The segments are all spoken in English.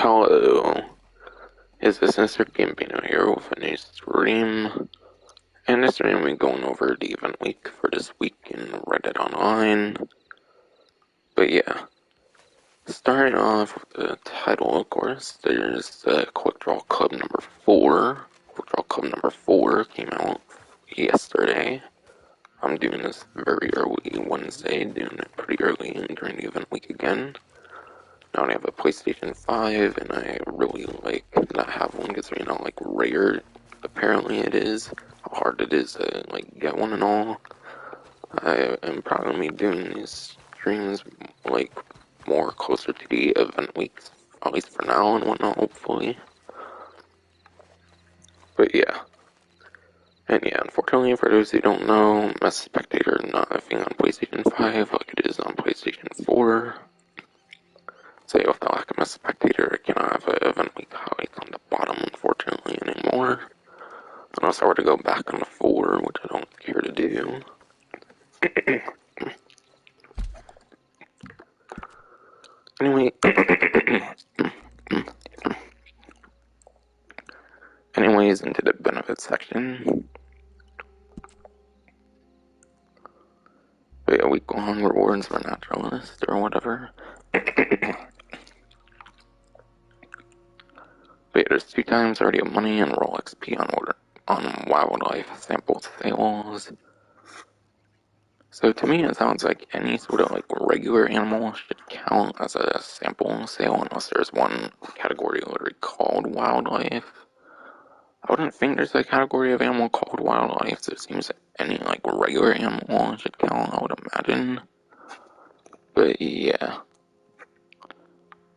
Hello, it's this Mr. Gambino here with a new stream. And this stream we're going over the event week for this week in Reddit Online. But yeah, starting off with the title, of course, there's Quick Draw Club number 4. Quick Draw Club number 4 came out yesterday. I'm doing this very early Wednesday, doing it pretty early and during the event week again. Now I have a PlayStation 5, and I really like not have one because like rare. Apparently it is. How hard it is to get one and all. I am probably doing these streams more closer to the event weeks, at least for now and whatnot, hopefully. But yeah. And yeah, unfortunately for those who don't know, Mass Spectator not a thing on PlayStation 5 like it is on PlayStation 4. So with the lack of a spectator, I cannot have an event week highlights on the bottom, unfortunately, anymore. Unless I were to go back on the 4, which I don't care to do. Anyway, anyways, into the benefits section. But yeah, week-long rewards for naturalist or whatever. But yeah, there's 2 times already of money and roll XP on wildlife sample sales. So to me, it sounds like any sort of regular animal should count as a sample sale unless there's one category literally called wildlife. I wouldn't think there's a category of animal called wildlife, so it seems that any regular animal should count, I would imagine. But yeah.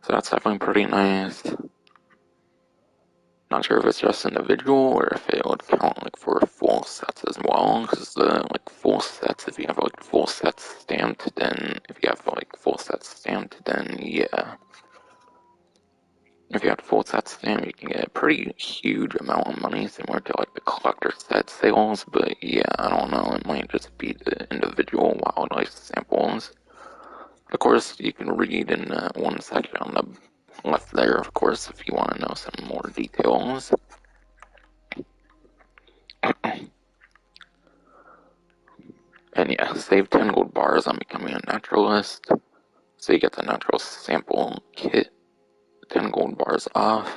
So that's definitely pretty nice. Not sure if it's just individual or if it would count for full sets as well, because the full sets, if you have full sets stamped, then if you have full sets stamped, then yeah. If you have full sets stamped, you can get a pretty huge amount of money, similar to the collector set sales, but yeah, I don't know, it might just be the individual wildlife samples. Of course, you can read in one section on the left there, of course, if you want to know some more details. And yeah, save 10 gold bars on becoming a naturalist. So you get the natural sample kit, 10 gold bars off.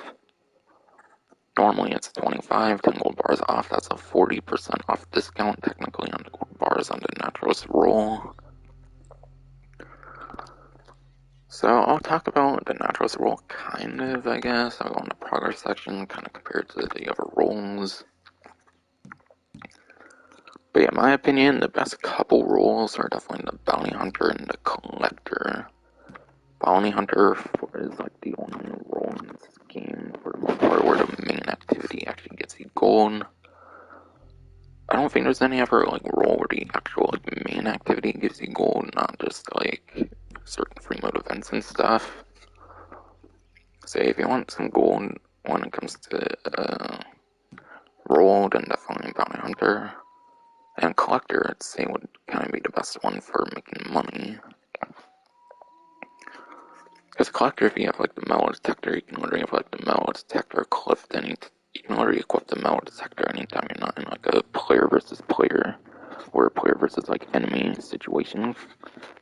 Normally it's 25, 10 gold bars off. That's a 40% off discount technically on the gold bars on the naturalist roll. So I'll talk about the naturalist roll kind of, I guess. I'll go in the progress section, kind of compared to the other rolls. But yeah, in my opinion, the best couple rolls are definitely the bounty hunter and the collector. Bounty hunter is the only role in this game for the most part where the main activity actually gets you gold. I don't think there's any other role where the actual main activity gives you gold, not just certain free mode events and stuff. Say if you want some gold when it comes to role, then definitely bounty hunter. And collector, I'd say, would kind of be the best one for making money. Because collector, if you have the metal detector, you can literally have the metal detector equipped you can literally equip the metal detector anytime you're not in a player versus player or player versus enemy situation.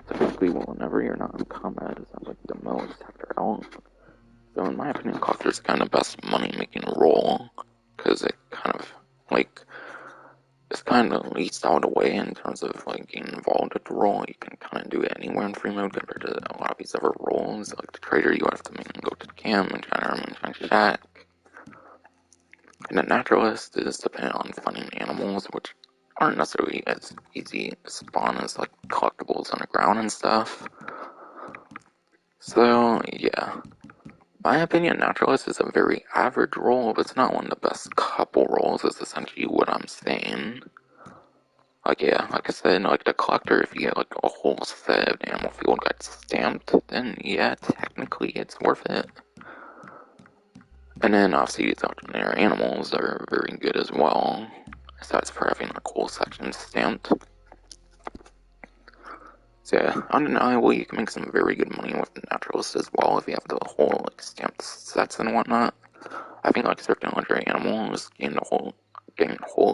Typically, whenever you're not in combat, it's not the metal detector out. So in my opinion, collector is kind of best money making role because it kind of it's kind of least out of the way in terms of getting involved with the role. You can kind of do it anywhere in free mode compared to a lot of these other roles. Like the trader, you have to go to the camp and try to run and try to shack. And the naturalist is dependent on finding animals, which aren't necessarily as easy to spawn as collectibles on the ground and stuff. So yeah. My opinion, naturalist is a very average role, but it's not one of the best couple roles, is essentially what I'm saying. Yeah, like I said, the collector, if you get a whole set of animal field guides stamped, then yeah, technically it's worth it. And then obviously these alternate animals are very good as well, besides for having a cool section stamped. So yeah, undeniably, you can make some very good money with naturalists as well if you have the whole like stamped sets and whatnot. I think like certain legendary animals getting whole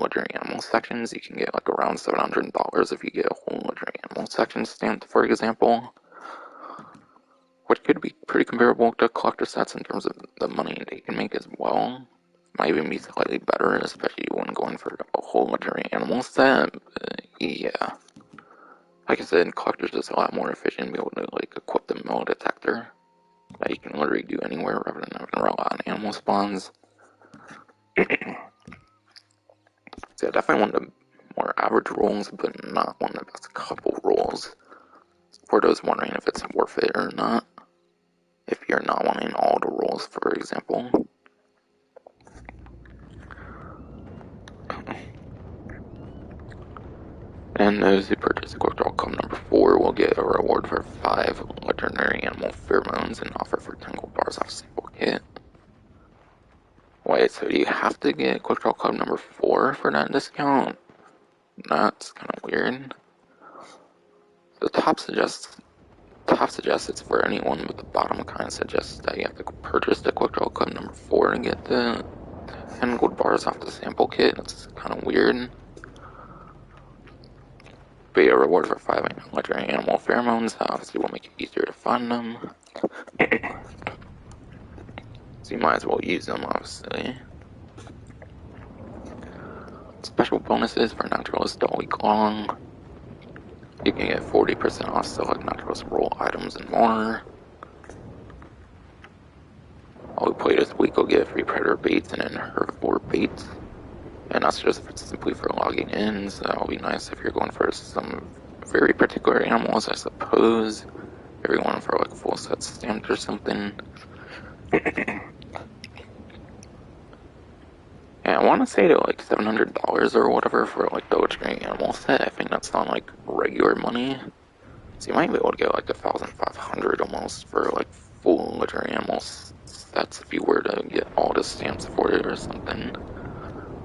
legendary animal sections, you can get like around $700 if you get a whole legendary animal section stamped, for example, which could be pretty comparable to collector sets in terms of the money they can make as well. Might even be slightly better, especially when going for a whole legendary animal set. But yeah, like I said, collectors is a lot more efficient to be able to like equip the metal detector that you can literally do anywhere rather than having to rely on animal spawns. So definitely one of the more average rolls, but not one of the best couple rolls. For those wondering if it's worth it or not, if you're not wanting all the rolls, for example. And those who purchase Quick Draw Club number 4 will get a reward for 5 legendary animal pheromones and offer for 10 gold bars off sample kit. Wait, so you have to get Quick Draw Club number 4 for that discount? That's kind of weird. The top suggests it's for anyone, but the bottom kind of suggests that you have to purchase the Quick Draw Club number 4 to get the 10 gold bars off the sample kit. That's kind of weird. But yeah, reward for 5 legendary animal pheromones obviously will make it easier to find them. So you might as well use them, obviously. Special bonuses for naturalists all week long. You can get 40% off select naturalist roll items and more. All who play this week will get free predator baits and herbivore baits. And that's just simply for logging in, so that'll be nice if you're going for some very particular animals, I suppose. If you're going for like full set stamped or something. Yeah, I want to say to like $700 or whatever for like the legendary animal set. I think that's not like regular money. So you might be able to get like 1,500 almost for like full legendary animal sets if you were to get all the stamps for it or something.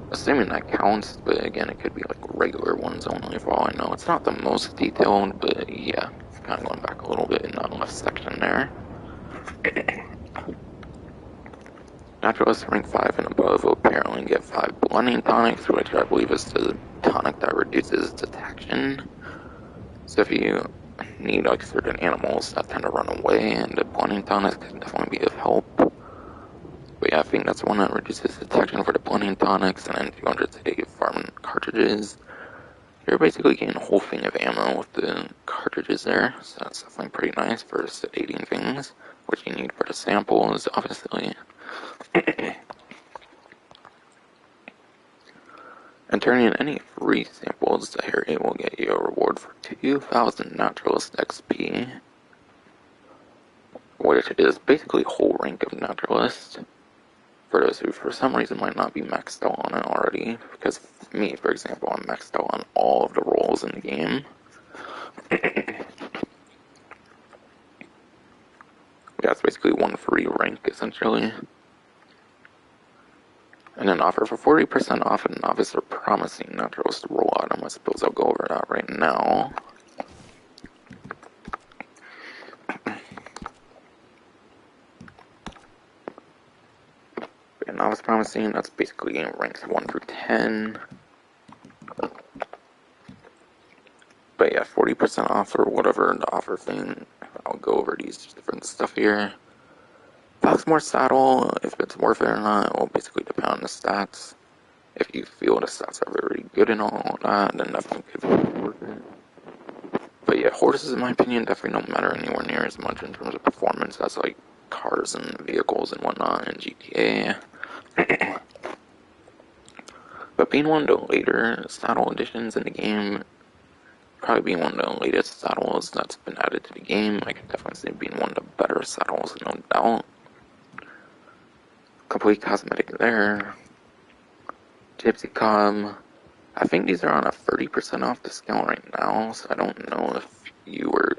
Assuming that counts, but again, it could be like regular ones only for all I know. It's not the most detailed, but yeah, kind of going back a little bit in that left section there. Naturalists rank 5 and above will apparently get 5 blending tonics, which I believe is the tonic that reduces detection. So if you need like certain animals that tend to run away, and the blending tonics can definitely be of help. But yeah, I think that's one that reduces detection for the blending tonics, and then 200 today farming cartridges. You're basically getting a whole thing of ammo with the cartridges there, so that's definitely pretty nice for sedating things, which you need for the samples, obviously. And turning in any free samples, the area will get you a reward for 2,000 naturalist XP, which is basically a whole rank of naturalist. For those who for some reason might not be maxed out on it already, because me, for example, I'm maxed out on all of the roles in the game. That's basically one free rank, essentially. And an offer for 40% off an novice or promising naturalist roll item. I suppose I'll go over that right now. But novice promising, that's basically ranks 1 through 10. But yeah, 40% off or whatever the offer thing. I'll go over these different stuff here. Foxmore saddle, if it's worth it or not, will basically depend on the stats. If you feel the stats are very good and all that, then definitely could be worth it. But yeah, horses, in my opinion, definitely don't matter anywhere near as much in terms of performance as like cars and vehicles and whatnot in GTA. But being one of the later saddle additions in the game, probably being one of the latest saddles that's been added to the game, I can definitely see being one of the better saddles, no doubt. Complete cosmetic there. Gypsy Cob. I think these are on a 30% off discount right now, so I don't know if you were...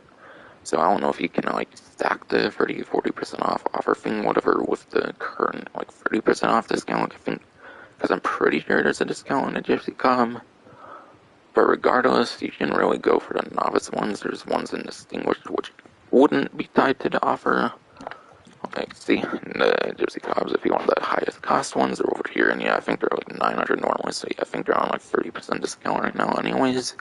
So I don't know if you can like stack the 40% off offer thing, whatever, with the current like 30% off discount, I think, because I'm pretty sure there's a discount on the Gypsy Cob. But regardless, you can really go for the novice ones. There's ones in distinguished which wouldn't be tied to the offer. Like, see, the Jersey Cobbs, if you want the highest cost ones, they're over here, and yeah, I think they're like 900 normally, so yeah, I think they're on like 30% discount right now anyways.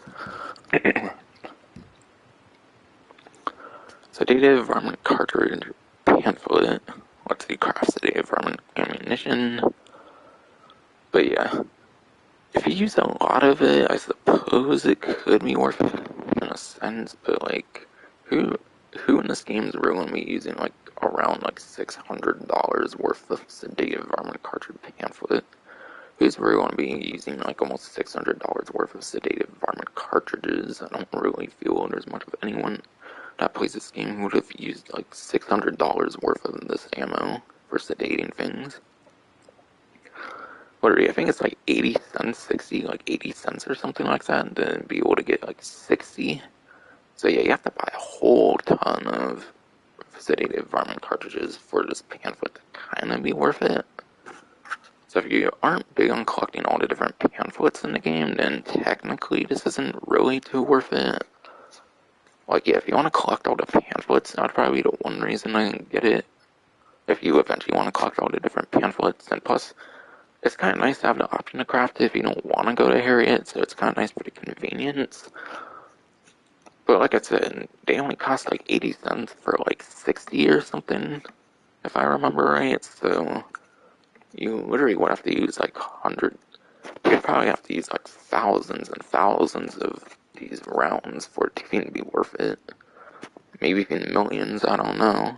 Sedative varmint cartridge pamphlet. Let's see, craft sedative varmint ammunition. But yeah, if you use a lot of it, I suppose it could be worth it in a sense, but like, who in this game is really going to be using like around like $600 worth of sedative varmint cartridge pamphlet? Who's really going to be using like almost $600 worth of sedative varmint cartridges? I don't really feel there's much of anyone that plays this game who would have used like $600 worth of this ammo for sedating things. I think it's like 80 cents, 60, like 80 cents or something like that to be able to get like 60. So yeah, you have to buy a whole ton of sedative varmint cartridges for this pamphlet to kind of be worth it. So if you aren't big on collecting all the different pamphlets in the game, then technically this isn't really too worth it. Like, yeah, if you want to collect all the pamphlets, that'd probably be the one reason I get it. If you eventually want to collect all the different pamphlets, and plus, it's kind of nice to have the option to craft it if you don't want to go to Harriet, so it's kind of nice for the convenience. But like I said, they only cost like 80 cents for like 60 or something, if I remember right, so you literally would have to use like 100, you'd probably have to use like thousands and thousands of these rounds for it to even be worth it. Maybe even millions, I don't know.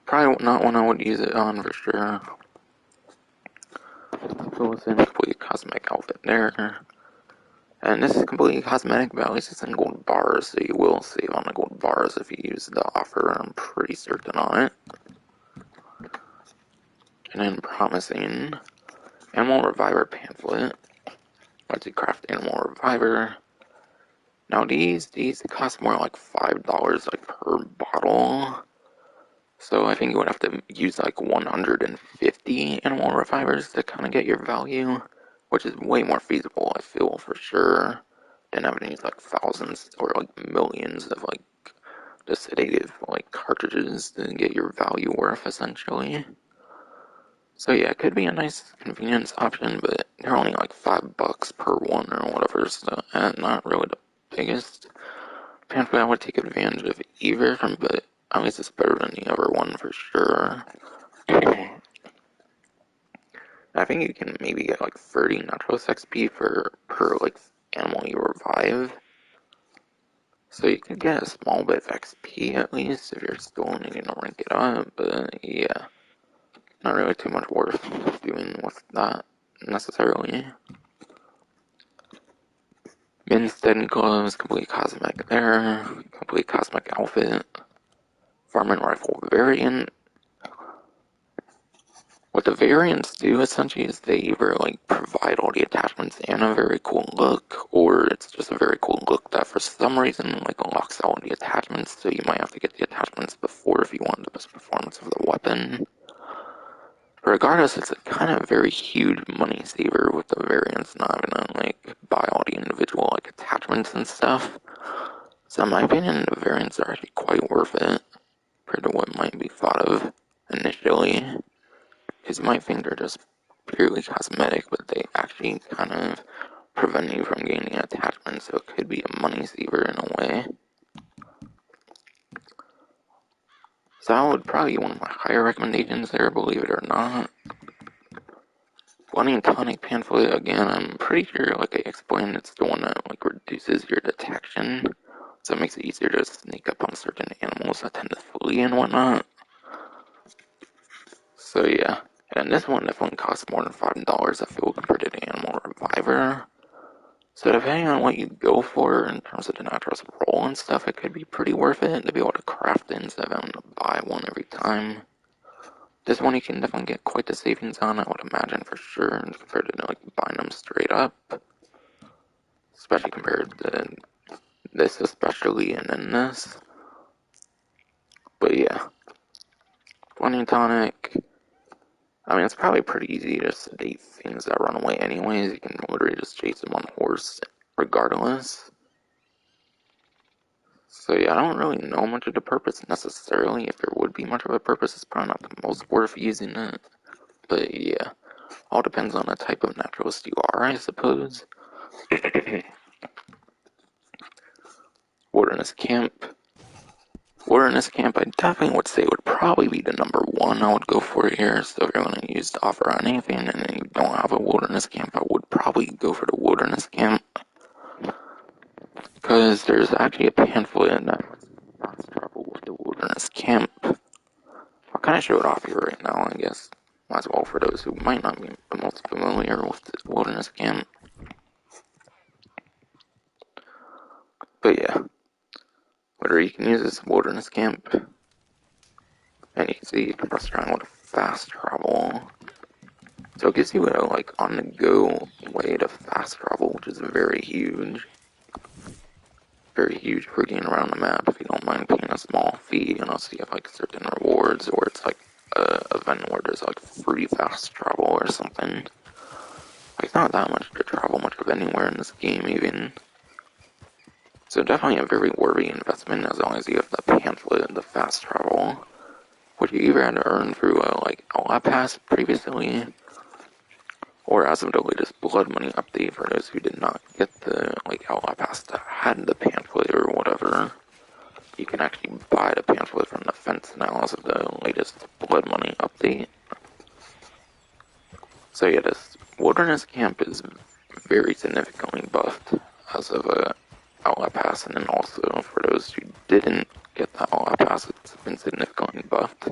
Probably not one I would use it on for sure. So it's in complete cosmetic outfit there. And this is completely cosmetic, but at least it's in gold bars, so you will save on the gold bars if you use the offer, I'm pretty certain on it. And then promising Animal Reviver pamphlet. Let's see, craft Animal Reviver. Now these cost more like $5 like per bottle. So I think you would have to use like 150 Animal Revivers to kind of get your value, which is way more feasible, I feel, for sure, than having to use like thousands or like millions of like the sedative like cartridges to get your value worth, essentially. So yeah, it could be a nice convenience option, but they're only like $5 per one or whatever, so not really the biggest pamphlet I would take advantage of either, but at least it's better than the other one for sure. I think you can maybe get like 30 Natros XP per like animal you revive. So you can get a small bit of XP at least if you're still needing to rank it up, but yeah, not really too much worth doing with that necessarily. Minstead gloves, complete cosmetic there, complete cosmetic outfit, varmint rifle variant. What the variants do essentially is they either like provide all the attachments and a very cool look, or it's just a very cool look that for some reason like locks out the attachments, so you might have to get the attachments before if you want the best performance of the weapon. Regardless, it's a kind of very huge money saver with the variants not having to like buy all the individual like attachments and stuff. So in my opinion, the variants are actually quite worth it compared to what might be thought of initially. Because you might think they're just purely cosmetic, but they actually kind of prevent you from gaining attachments, so it could be a money saver in a way. So that would probably be one of my higher recommendations there, believe it or not. Bloody and Tonic pamphlet, again, I'm pretty sure, like I explained, it's the one that like reduces your detection, so it makes it easier to sneak up on certain animals that tend to flee and whatnot. So yeah, and this one definitely costs more than $5, I feel, compared to the Animal Reviver. So depending on what you go for in terms of the Natros roll and stuff, it could be pretty worth it to be able to craft it instead of having to buy one every time. This one you can definitely get quite the savings on, I would imagine, for sure, compared to like buying them straight up. Especially compared to this especially, and then this. But yeah. 20 tonic. I mean, it's probably pretty easy to sedate things that run away anyways. You can literally just chase them on a horse regardless. So yeah, I don't really know much of the purpose necessarily. If there would be much of a purpose, it's probably not the most worth using it. But yeah, all depends on the type of naturalist you are, I suppose. Wilderness Camp. Wilderness Camp, I definitely would say would probably be the number one I would go for here. So if you're going to use the offer on anything and you don't have a Wilderness Camp, I would probably go for the Wilderness Camp. Because there's actually a pamphlet in that fast travel with the Wilderness Camp. I'll kind of show it off here right now, I guess. Might as well for those who might not be the most familiar with the Wilderness Camp. But yeah, whether you can use this Wilderness Camp, and you can see you can press triangle to fast travel. So it gives you a like on the go way to fast travel, which is very huge. Very huge for getting around the map if you don't mind paying a small fee, unless you have like certain rewards or it's like a event where there's like free fast travel or something. Like it's not that much to travel much of anywhere in this game even. So definitely a very worthy investment as long as you have the pamphlet, the fast travel, which you either had to earn through a like Outlaw Pass previously, or as of the latest Blood Money update for those who did not get the like Outlaw Pass that had the pamphlet or whatever. You can actually buy the pamphlet from the fence now as of the latest Blood Money update. So yeah, this Wilderness Camp is very significantly buffed as of Outlaw Pass, and then also for those who didn't get the Outlaw Pass, it's been significantly buffed.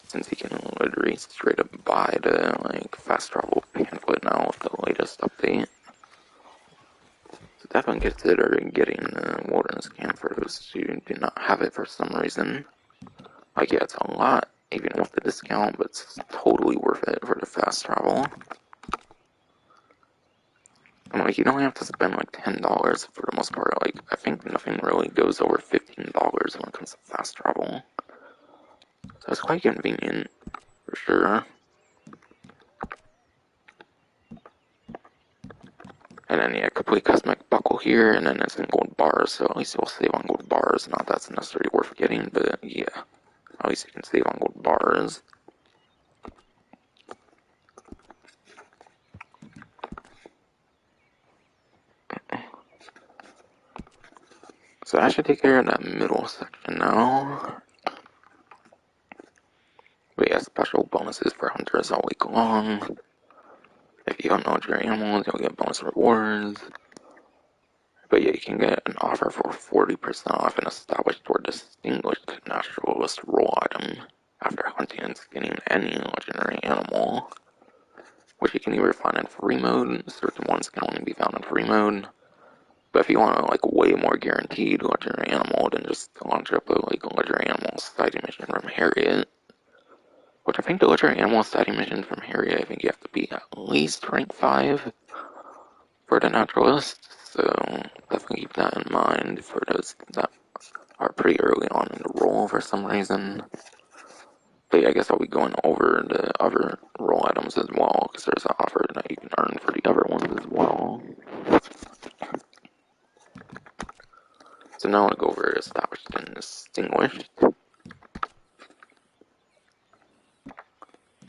Since you can literally straight up buy the like fast travel pamphlet now with the latest update. So definitely consider getting the Wilderness Camp for those who do not have it for some reason. Like yeah, it's a lot even with the discount, but it's totally worth it for the fast travel. And like you don't have to spend like $10 for the most part. Like I think nothing really goes over $15 when it comes to fast travel. So it's quite convenient for sure. And then yeah, complete cosmetic buckle here, and then it's in gold bars, so at least you'll save on gold bars. Not that's necessarily worth getting, but yeah, at least you can save on gold bars. So I should take care of that middle section now. But yeah, special bonuses for hunters all week long. If you hunt your animals, you'll get bonus rewards. But yeah, you can get an offer for 40% off an established or distinguished naturalist role item after hunting and skinning any legendary animal, which you can either find in free mode. Certain ones can only be found in free mode. But if you want a like way more guaranteed legendary animal, then just launch up a like legendary animal sighting mission from Harriet. Which I think the legendary animal sighting mission from Harriet, I think you have to be at least rank 5 for the naturalist. So definitely keep that in mind for those that are pretty early on in the role for some reason. But yeah, I guess I'll be going over the other role items as well, because there's an offer that you can earn for the other ones as well. So now I'll go over established and distinguished.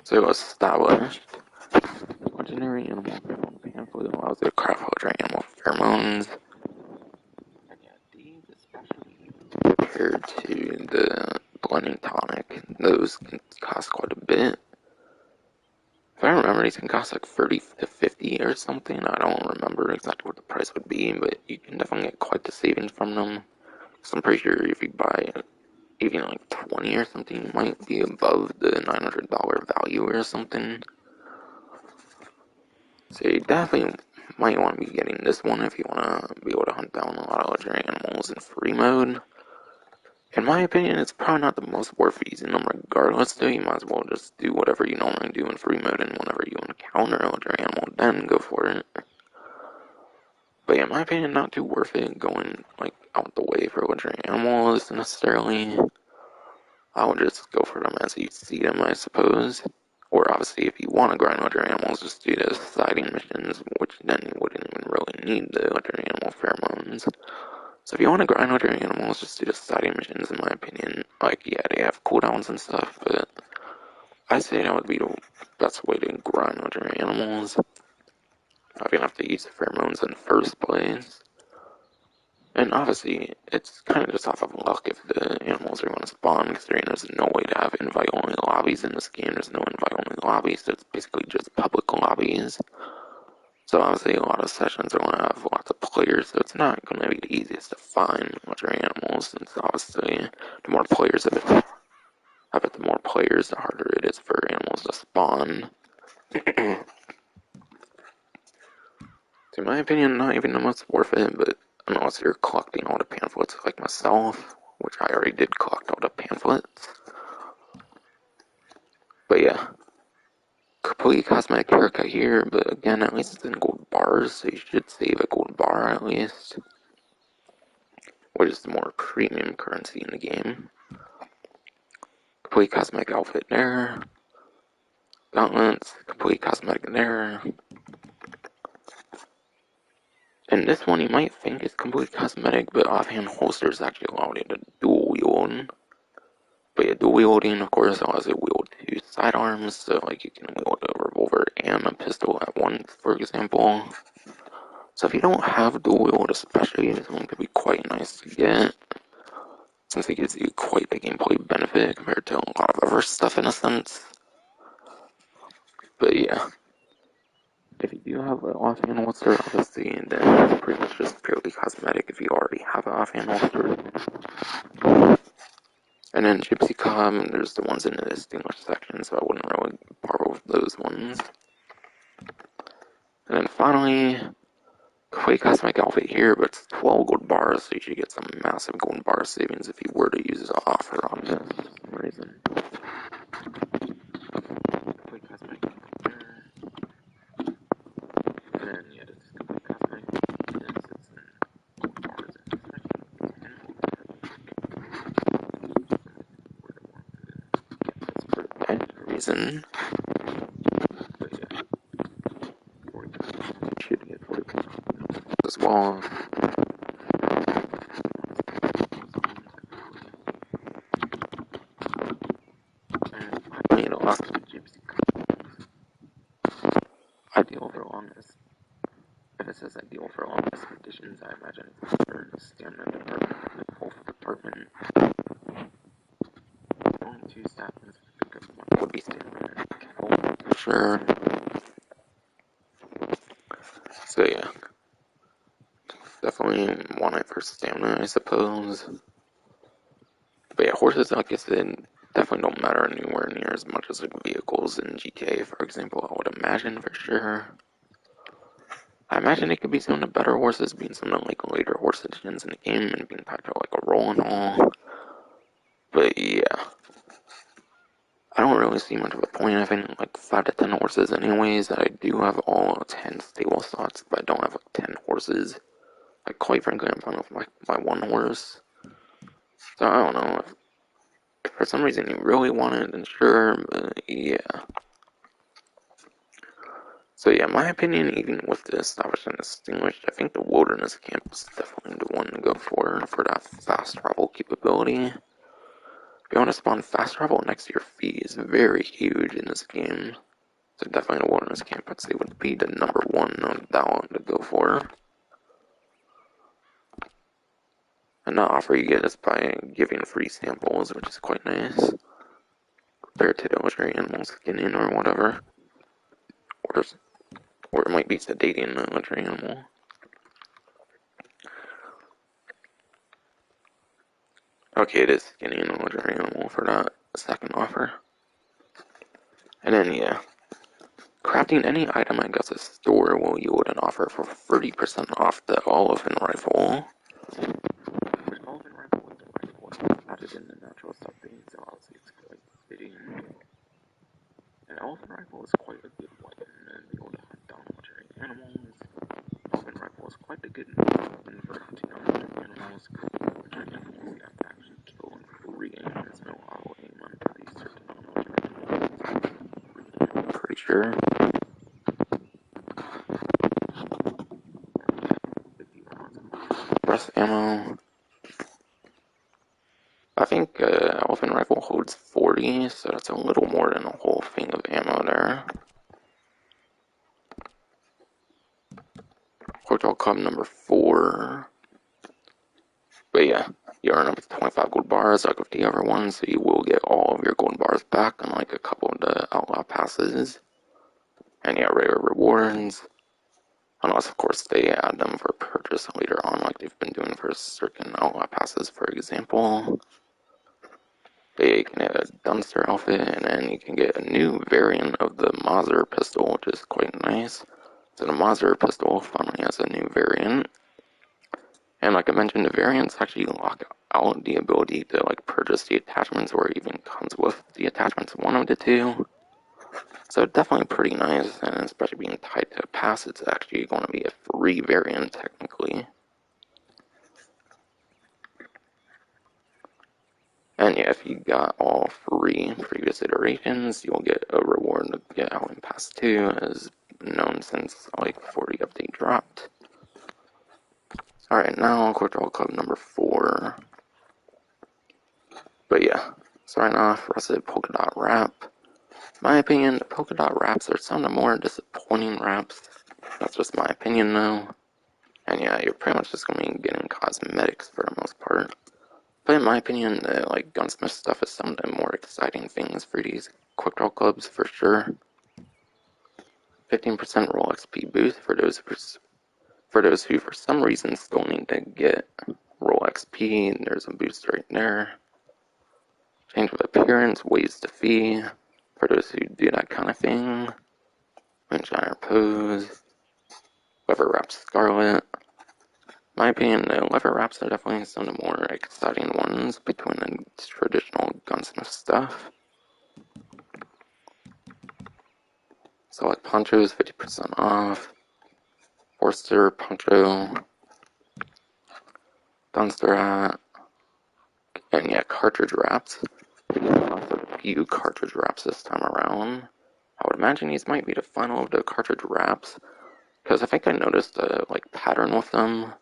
So established. Legendary animal pamphlet allows you to craft legendary animal pheromones. And yeah, these especially compared to the blending tonic, those can cost quite a bit. If I remember, these can cost like 30 to 50 or something. I don't remember exactly what the price would be, but you can definitely get quite the savings from them. So I'm pretty sure if you buy even like 20 or something, you might be above the $900 value or something. So you definitely might want to be getting this one if you want to be able to hunt down a lot of legendary animals in free mode. In my opinion, it's probably not the most worth using them regardless, though. You might as well just do whatever you normally do in free mode, and whenever you encounter a legendary animal, then go for it. But yeah, in my opinion, not too worth it going like out the way for legendary animals necessarily. I would just go for them as you see them, I suppose. Or obviously, if you want to grind out your animals, just do the siding missions, which then you wouldn't even really need the other animal pheromones. So if you want to grind out your animals, just do the siding missions, in my opinion. Like, yeah, they have cooldowns and stuff, but I say that would be the best way to grind out your animals. Not gonna have to use the pheromones in the first place. And obviously, it's kind of just off of luck if the animals are going to spawn, considering there's no way to have invite-only lobbies in this game. There's no invite-only lobbies, so it's basically just public lobbies. So obviously, a lot of sessions are going to have lots of players, so it's not going to be the easiest to find other animals, since obviously, the more players of it, I bet the more players, the harder it is for animals to spawn. So in my opinion, not even the most worth it, but unless you're collecting all the pamphlets like myself, which I already did collect all the pamphlets. But yeah, complete cosmetic haircut here, but again, at least it's in gold bars, so you should save a gold bar at least, which is the more premium currency in the game. Complete cosmetic outfit there. Gauntlets, complete cosmetic there. And this one you might think is complete cosmetic, but offhand holsters actually allow you to dual wield. But yeah, dual wielding, of course, allows you to wield two sidearms, so like you can wield a revolver and a pistol at once, for example. So if you don't have dual wield, especially, this one could be quite nice to get, since it gives you quite the gameplay benefit compared to a lot of other stuff in a sense. But yeah, if you do have an offhand holster, obviously, then it's pretty much just purely cosmetic if you already have an offhand holster. And then Gypsy Cob, there's the ones in the distinguished section, so I wouldn't really borrow those ones. And then finally, complete cosmetic outfit here, but it's 12 gold bars, so you should get some massive gold bar savings if you were to use an offer on this for some reason. Complete cosmetic outfit there. And then, yeah, this is complete cosmetic. It's in gold bars, and it's actually 10 gold bars. For that reason. But yeah, 40 should get 40 as well. And you know, lots of gypsy ideal for longest. If it says ideal for longest conditions, I imagine it's for the stamina department and the health department. Only two stats would be stamina and health for sure. So yeah, definitely want it for stamina, I suppose. But yeah, horses, like I said, definitely don't matter anywhere near as much as like vehicles in GTA, for example, I would imagine for sure. I imagine it could be some of the better horses being some of the like later horse editions in the game and being packed out like a roll and all. But yeah, I don't really see much of a point in having like 5 to 10 horses anyways. I do have all 10 stable slots, but I don't have like 10 horses. Like quite frankly, I'm fine with my one horse. So I don't know, if for some reason you really want it, then sure, but yeah. So yeah, in my opinion, even with the established and distinguished, I think the wilderness camp is definitely the one to go for that fast travel capability. If you want to spawn fast travel next to your fee is very huge in this game. So definitely the wilderness camp, I'd say, would be the number one on that one to go for. And the offer you get is by giving free samples, which is quite nice. Compared to the other animal skinning or whatever. Or it might be sedating the other animal. Okay, it is skinning the other animal for that second offer. And then, yeah. Crafting any item at Gus's store will yield an offer for 30% off the Oliphant Rifle. The Oliphant Rifle is a rifle added in the natural setting, so obviously it's quite fitting. An Elephant Rifle is quite a good weapon and be able to hunt down larger animals. Elephant Rifle is quite a good weapon for hunting down larger animals, because larger animals you have to actually kill and re-aim. There's no auto-aim on these certain animals. sure. Breast ammo. I think Elephant Rifle holds 40, so that's a little more than a whole thing of ammo there. Hotel Club number 4. But yeah, you earn up to 25 gold bars like with the other ones, so you will get all of your gold bars back unlike a couple of the outlaw passes. And yeah, rare rewards. Unless, of course, they add them for purchase later on, like they've been doing for certain outlaw passes, for example. They can get a Dunster outfit, and then you can get a new variant of the Mauser pistol, which is quite nice. So the Mauser pistol finally has a new variant. And like I mentioned, the variants actually lock out the ability to like purchase the attachments, or even comes with the attachments, one of the two. So definitely pretty nice, and especially being tied to a pass, it's actually going to be a free variant technically. And yeah, if you got all 3 previous iterations, you'll get a reward to get out in Pass 2, as known since like 40 update dropped. Alright, now Quartal Club number 4. But yeah, starting off, Russet Polka Dot Wrap. In my opinion, the polka dot wraps are some of the more disappointing wraps. That's just my opinion though. And yeah, you're pretty much just going to be getting cosmetics for the most part. But in my opinion, the like gunsmith stuff is some of the more exciting things for these quick draw clubs for sure. 15% roll XP boost for those who for some reason still need to get roll XP. There's a boost right there. Change of appearance, ways to fee for those who do that kind of thing. Moonshiner pose. Lever wrap scarlet. In my opinion, the lever wraps are definitely some of the more exciting ones between the traditional gunsmith stuff. Select ponchos, 50% off. Forster poncho. Dunster hat. And yeah, cartridge wraps. A few cartridge wraps this time around. I would imagine these might be the final of the cartridge wraps, because I think I noticed a like pattern with them.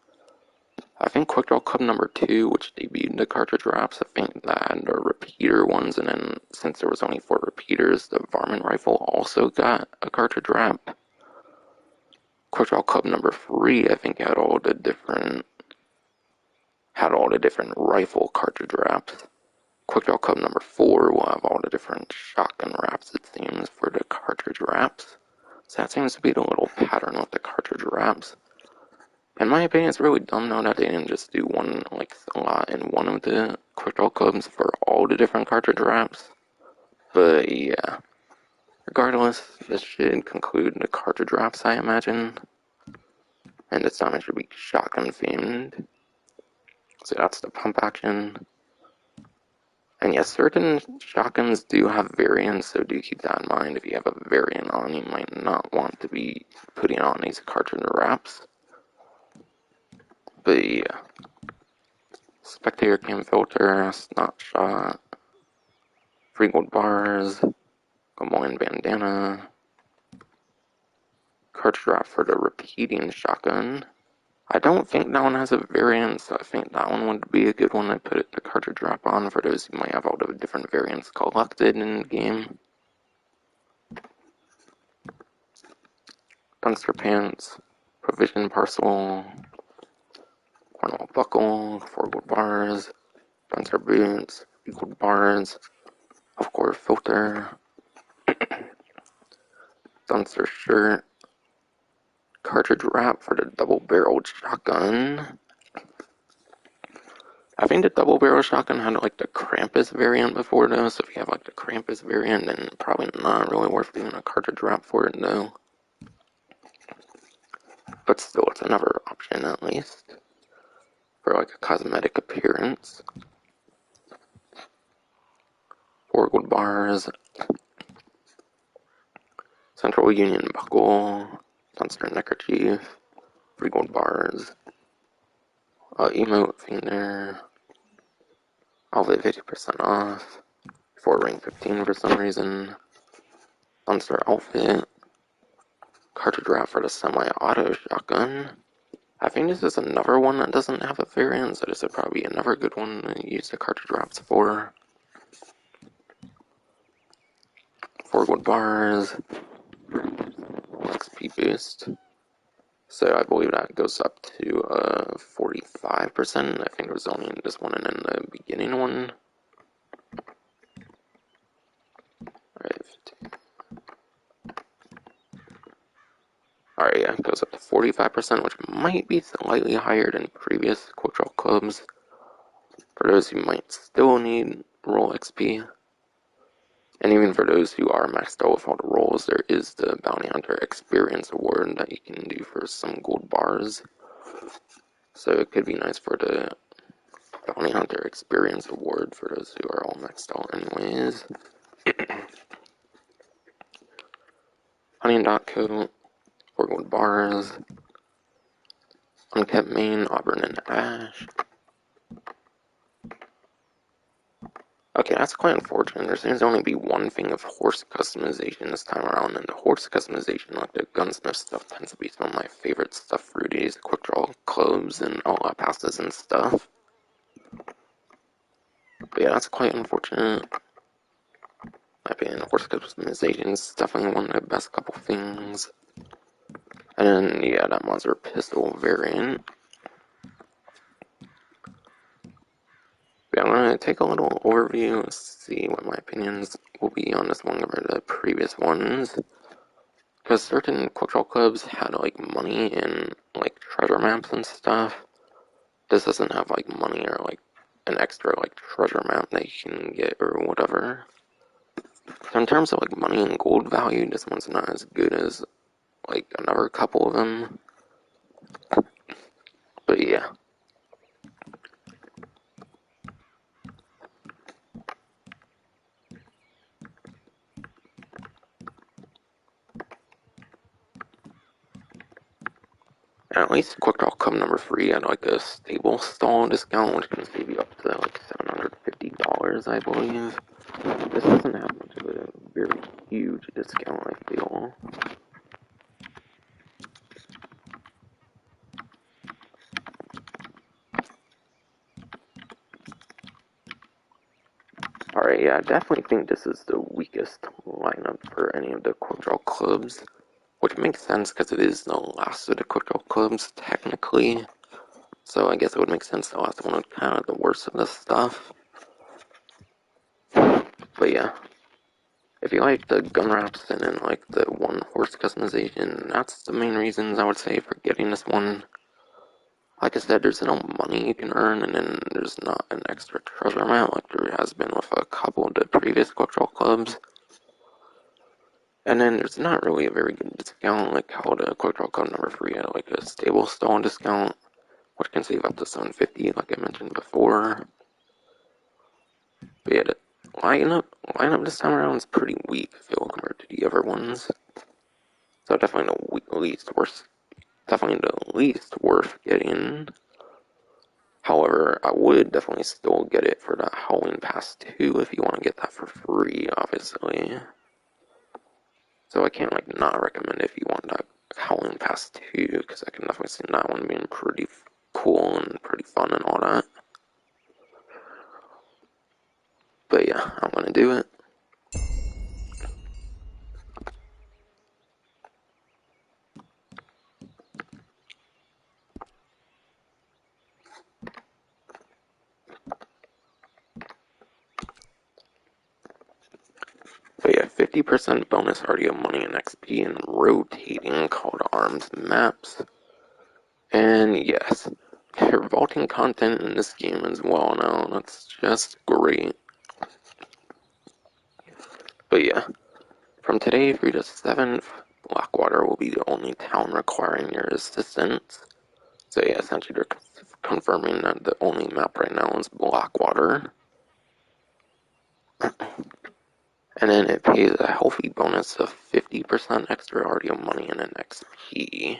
I think Quick Draw Club number 2, which debuted the cartridge wraps, I think that had the repeater ones, and then since there was only 4 repeaters, the Varmint rifle also got a cartridge wrap. Quick Draw Club number 3, I think had all the different rifle cartridge wraps. Quick Draw Club number 4 will have all the different shotgun wraps, it seems, for the cartridge wraps. So that seems to be the little pattern with the cartridge wraps. In my opinion, it's really dumb though that they didn't just do one, like, a lot in one of the Quick Draw Clubs for all the different cartridge wraps. But yeah, regardless, this should conclude the cartridge wraps, I imagine. And this time it should be shotgun themed. So that's the pump action. And yes, certain shotguns do have variants, so do keep that in mind. If you have a variant on, you might not want to be putting on these cartridge wraps. But yeah. Spectator cam filter, snot shot, free gold bars, Gamoyan bandana, cartridge wrap for the repeating shotgun. I don't think that one has a variant, so I think that one would be a good one to put the cartridge wrap on for those who might have all the different variants collected in the game. Dunster pants, provision parcel, Cornwall buckle, 4 gold bars, Dunster boots, 3 gold bars, of course filter, Dunster shirt, cartridge wrap for the double-barreled shotgun. I think the double-barrel shotgun had like the Krampus variant before though, so if you have like the Krampus variant, then probably not really worth doing a cartridge wrap for it though. But still, it's another option at least for like a cosmetic appearance. 4 gold bars, Central Union buckle, Dunster neckerchief, 3 gold bars, emote thing there, outfit 50% off, 4 ring 15 for some reason, Monster outfit. Cartridge wrap for the semi-auto shotgun. I think this is another one that doesn't have a variant, so this would probably be another good one to use the cartridge wraps for. 4 gold bars. XP boost. So I believe that goes up to 45%. I think there was only this one and then the beginning one. Alright, yeah, it goes up to 45%, which might be slightly higher than previous quick draw clubs. For those who might still need roll XP. And even for those who are maxed out with all the rolls, there is the Bounty Hunter Experience Award that you can do for some gold bars. So it could be nice for the Bounty Hunter Experience Award for those who are all maxed out anyways. Honey and Dot Coat, 4 gold bars. Unkept Main, Auburn and Ash. Okay, that's quite unfortunate. There seems to only be one thing of horse customization this time around, and the horse customization, like the gunsmith stuff, tends to be some of my favorite stuff for these quick draw clubs and all passes and stuff. But yeah, that's quite unfortunate. In my opinion, horse customization is definitely one of the best couple things. And then, yeah, that monster pistol variant. But I'm going to take a little overview and see what my opinions will be on this one over the previous ones. Because certain quick draw clubs had like money in like treasure maps and stuff. This doesn't have like money or like an extra like treasure map that you can get or whatever. So in terms of like money and gold value, this one's not as good as like another couple of them. But yeah. And at least quick draw club number 3 had like a stable stall discount, which can save you up to like $750, I believe. This doesn't have much of a very huge discount, I feel. Alright, yeah, I definitely think this is the weakest lineup for any of the quick draw clubs, which makes sense because it is the last of the quick draw clubs, technically. So I guess it would make sense the last one would kind of the worst of the stuff. But yeah, if you like the gun wraps and then like the one horse customization, that's the main reasons I would say for getting this one. Like I said, there's no money you can earn, and then there's not an extra treasure amount like there has been with a couple of the previous quick draw clubs. And then there's not really a very good discount, like how the quick draw club number 3 had like a stable stall discount, which can save up to $750, like I mentioned before. But yeah, the lineup this time around is pretty weak, I feel, compared to the other ones. So definitely the least worth getting. However, I would definitely still get it for the Halloween Pass 2 if you want to get that for free, obviously. So I can't like not recommend it if you want that Halloween Pass 2, because I can definitely see that one being pretty cool and pretty fun and all that. But yeah, I'm gonna do it. But yeah, 50% bonus RDO money and XP and rotating call to arms maps. And yes, there's vaulting content in this game as well now. That's just great. But yeah, from today through the 7th, Blackwater will be the only town requiring your assistance. So yeah, essentially they're confirming that the only map right now is Blackwater. And then it pays a healthy bonus of 50% extra RDO money and an XP.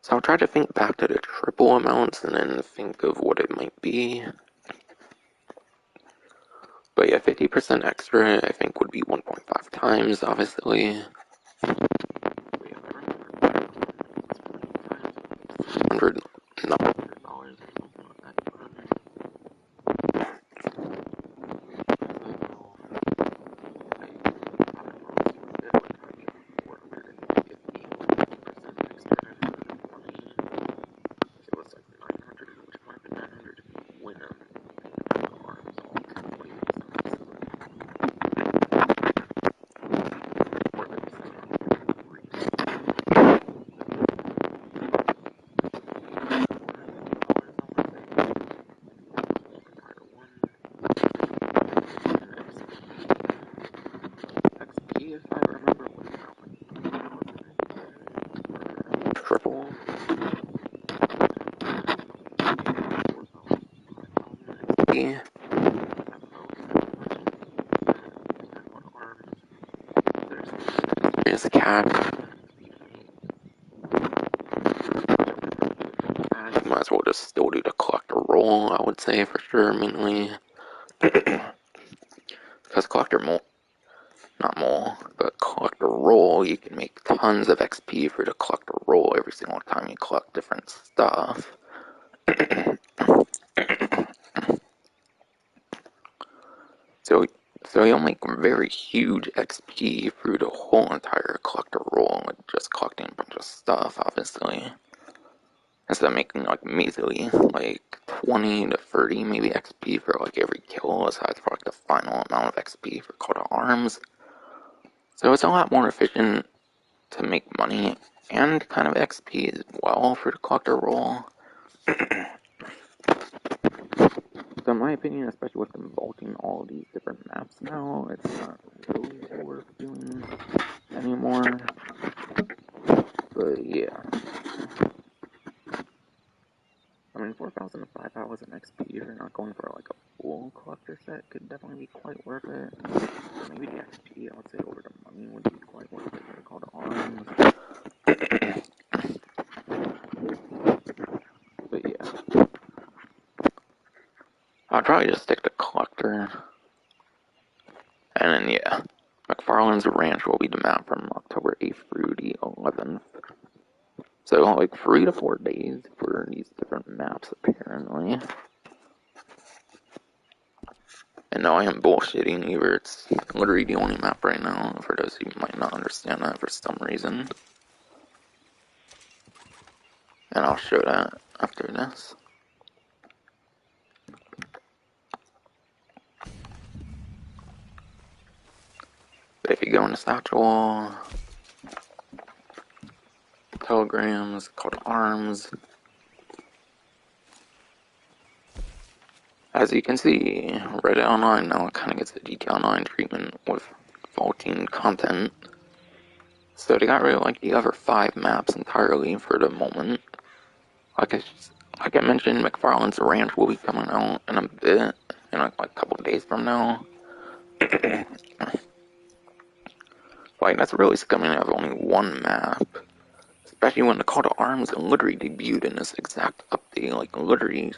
So I'll try to think back to the triple amounts and then think of what it might be. But yeah, 50% extra, I think, would be 1.5 times, obviously. $100, not $100 or something like that. If I remember what triple. Yeah. There's a cat. Might as well just still do the collector roll, I would say, for sure, mainly. Because collector but collector roll, you can make tons of XP for the collector roll every single time you collect different stuff. So you'll make very huge XP through the whole entire collector roll, like just collecting a bunch of stuff, obviously. Instead of making like measly, like 20 to 30 maybe XP for like every kill, aside for like the final amount of XP for Call to Arms. So it's a lot more efficient to make money and kind of XP as well for the collector roll. So in my opinion, especially with them vaulting all these different maps now, it's not really worth doing anymore. But yeah. I mean, 4,000 to 5,000 XP if you're not going for like a full collector set could definitely be quite worth it. So maybe the XP, I would say, over the money would be quite worth it for the Call to Arms. But yeah. I'll probably just stick to collector. And then yeah. McFarlane's Ranch will be the map from October 8th through the 11th. So like 3 to 4 days for these different maps apparently. And no, I am bullshitting either. It's literally the only map right now, for those who might not understand that for some reason. And I'll show that after this. But if you go into Satchel, Telegrams, Call to Arms, as you can see, Reddit Online now kind of gets a GTA Online treatment with vaulting content. So they got rid of like the other 5 maps entirely for the moment. Like I mentioned, McFarlane's Ranch will be coming out in a bit, in like a couple of days from now. Like, that's really scumming of only one map. Especially when the Call to Arms literally debuted in this exact update. Like, literally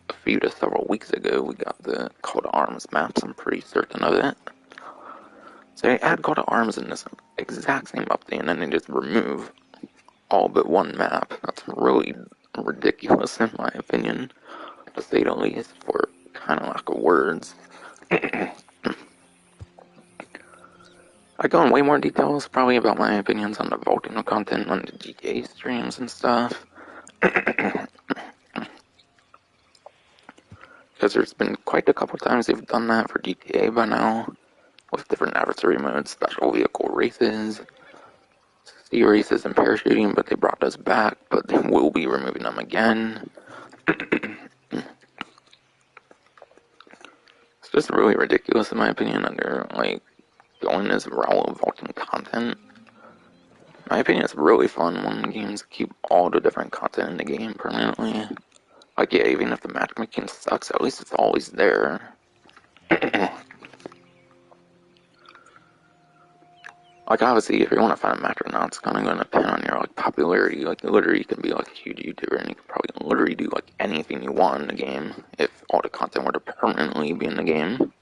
a few to several weeks ago, we got the Call to Arms maps, I'm pretty certain of it. So they add Call to Arms in this exact same update, and then they just remove all but one map. That's really ridiculous, in my opinion, to say the least, for kind of lack of words. I go in way more details, probably, about my opinions on the vaulting content on the GTA streams and stuff. Because there's been quite a couple times they've done that for GTA by now, with different adversary modes, special vehicle races, sea races, and parachuting, but they brought those back, but they will be removing them again. It's just really ridiculous, in my opinion, that they're, like, going this route of vaulting content. In my opinion, it's really fun when games keep all the different content in the game permanently. Like, yeah, even if the matchmaking sucks, at least it's always there. Like, obviously, if you want to find a match or not, it's kind of going to depend on your, like, popularity. Like, literally, you can be, like, a huge YouTuber, and you can probably literally do, like, anything you want in the game, if all the content were to permanently be in the game.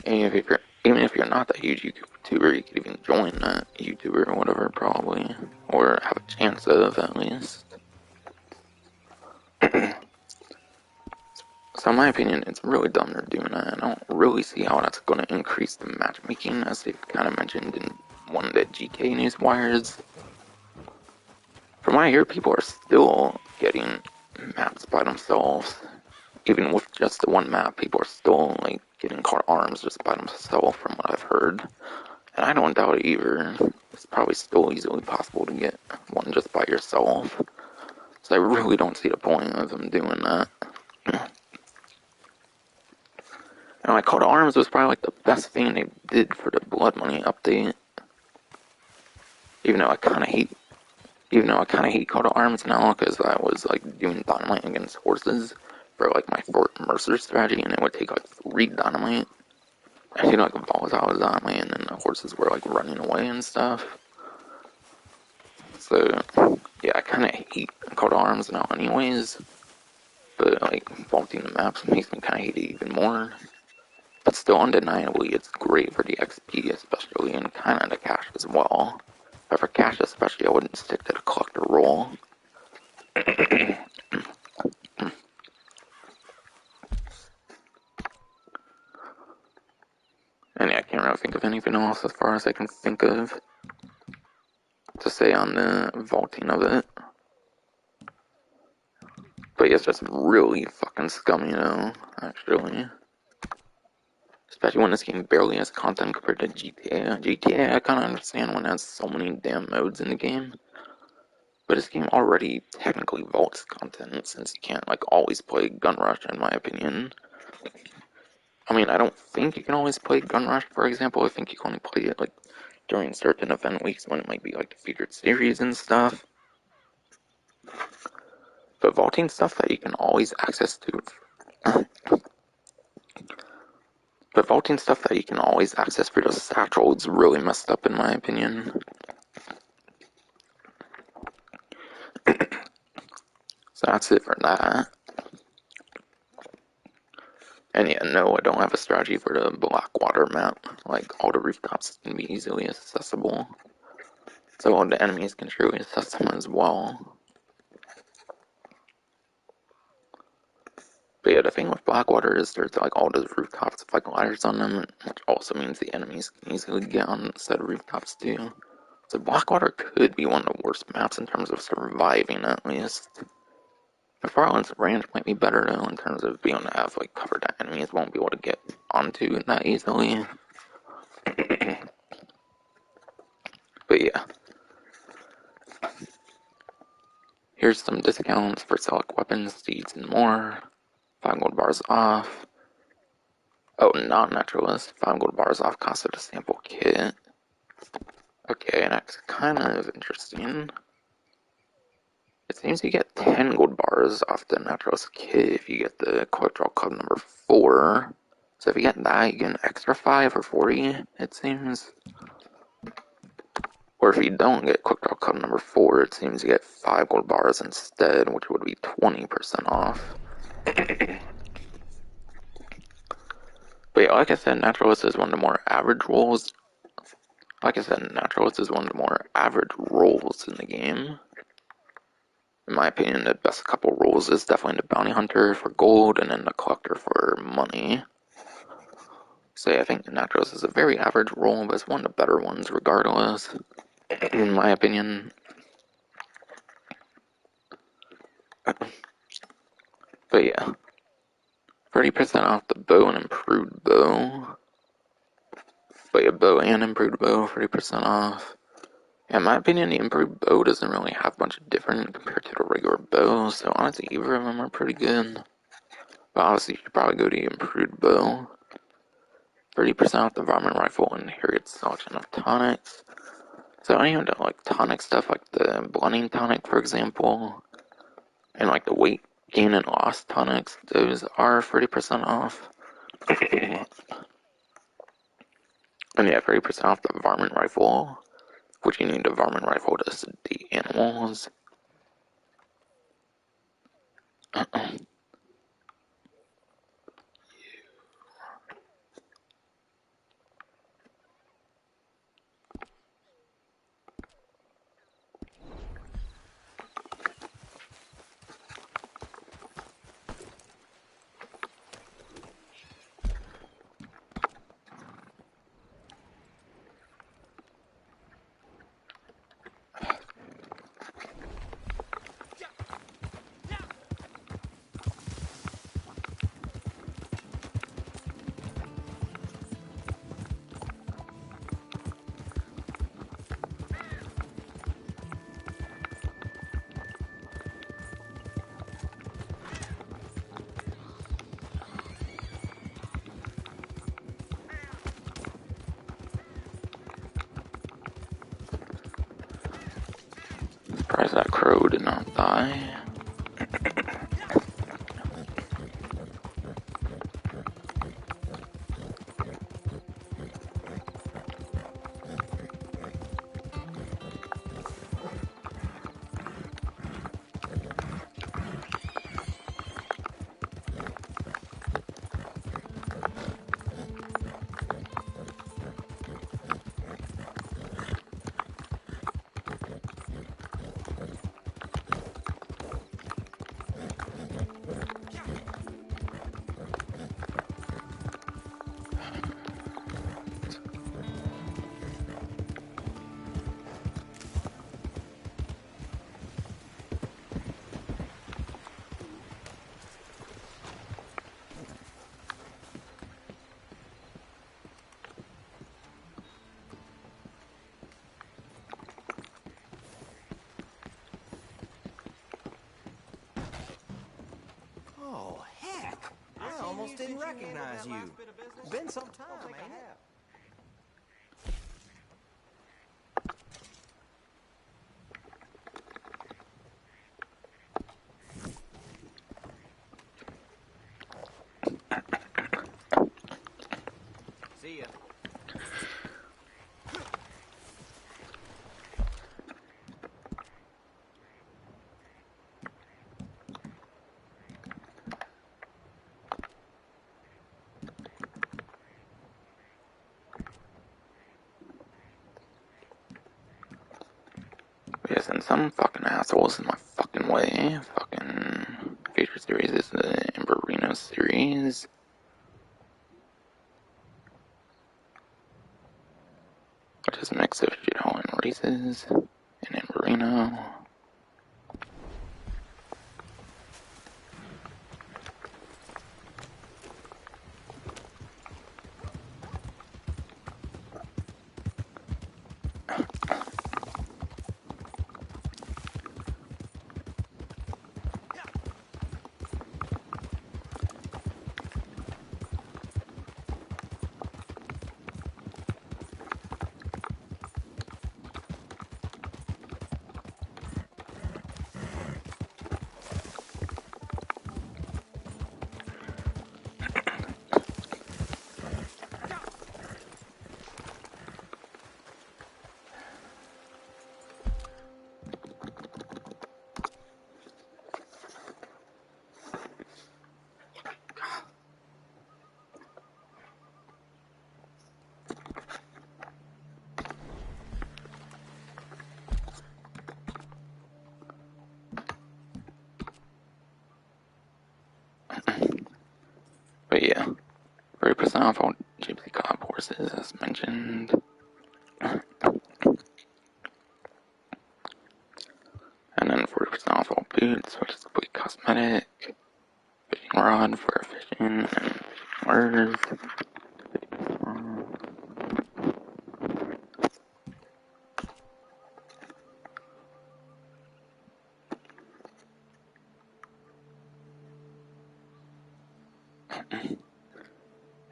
Even if you're not that huge YouTuber, you could even join that YouTuber or whatever, probably, or have a chance of at least. So in my opinion, it's really dumb they're doing that. I don't really see how that's going to increase the matchmaking, as they've kind of mentioned in one of the GK news wires. From what I hear, people are still getting maps by themselves. Even with just the one map, people are still like getting caught arms just by themselves, from what I've heard. And I don't doubt it either. It's probably still easily possible to get one just by yourself. So I really don't see the point of them doing that. And like Call to Arms was probably like the best thing they did for the Blood Money update. Even though I kind of hate Call to Arms now, because I was like doing dynamite against horses for like my Fort Mercer strategy, and it would take like 3 dynamite. I think like the balls out was dynamite, and then the horses were like running away and stuff. So yeah, I kind of hate Call to Arms now, anyways. But like vaulting the maps makes me kind of hate it even more. But still, undeniably, it's great for the XP, especially, and kind of the cash as well. But for cash especially, I wouldn't stick to the collector role. And yeah, I can't really think of anything else as far as I can think of to say on the vaulting of it. But yeah, it's just really fucking scummy though, actually. Especially when this game barely has content compared to GTA. GTA, I kind of understand when it has so many damn modes in the game. But this game already technically vaults content, since you can't like always play Gun Rush, in my opinion. I mean, I don't think you can always play Gun Rush, for example. I think you can only play it like during certain event weeks when it might be like the featured series and stuff. But vaulting stuff that you can always access to But vaulting stuff that you can always access for just satchel is really messed up, in my opinion. So that's it for that. And yeah, no, I don't have a strategy for the Blackwater map. Like, all the rooftops can be easily accessible. So all the enemies can truly assess them as well. But yeah, the thing with Blackwater is there's like all those rooftops with like ladders on them, which also means the enemies can easily get on said rooftops too. So Blackwater could be one of the worst maps in terms of surviving, at least. But Farland's Ranch might be better though, in terms of being able to have like cover that enemies won't be able to get onto that easily. But yeah. Here's some discounts for select weapons, seeds, and more. 5 gold bars off. Oh, not naturalist. 5 gold bars off cost of the sample kit. Okay, that's kind of interesting. It seems you get 10 gold bars off the naturalist kit if you get the quick draw club number 4. So if you get that, you get an extra 5 or 40, it seems. Or if you don't get quick draw club number 4, it seems you get 5 gold bars instead, which would be 20% off. But yeah, like I said, Naturalist is one of the more average roles. Naturalist is one of the more average roles in the game. In my opinion, the best couple roles is definitely the Bounty Hunter for gold, and then the Collector for money. So yeah, I think Naturalist is a very average role, but it's one of the better ones regardless, in my opinion. But yeah, 30% off the bow and improved bow. But yeah, bow and improved bow, 30% off. Yeah, in my opinion, the improved bow doesn't really have much different compared to the regular bow, so honestly, either of them are pretty good. But honestly, you should probably go to the improved bow. 30% off the varmint rifle and Harriet's selection of tonics. So any of the like tonic stuff, like the blunting tonic, for example, and like the weight gain and loss tonics, those are 30% off. And yeah, 30% off the varmint rifle, which you need the varmint rifle to sedate animals. Surprised that crow did not die. Oh, heck! I almost didn't recognize you. Been some time, ain't it? See ya. Yes, and some fucking assholes in my fucking way. Fucking feature series is the Emberino series. Which is a mix of shithole and races in Emberino. But yeah, 30% off all Gypsy Cop horses as mentioned. And then 40% off all boots, which is complete cosmetic. Fishing rod for fishing and fishing lures.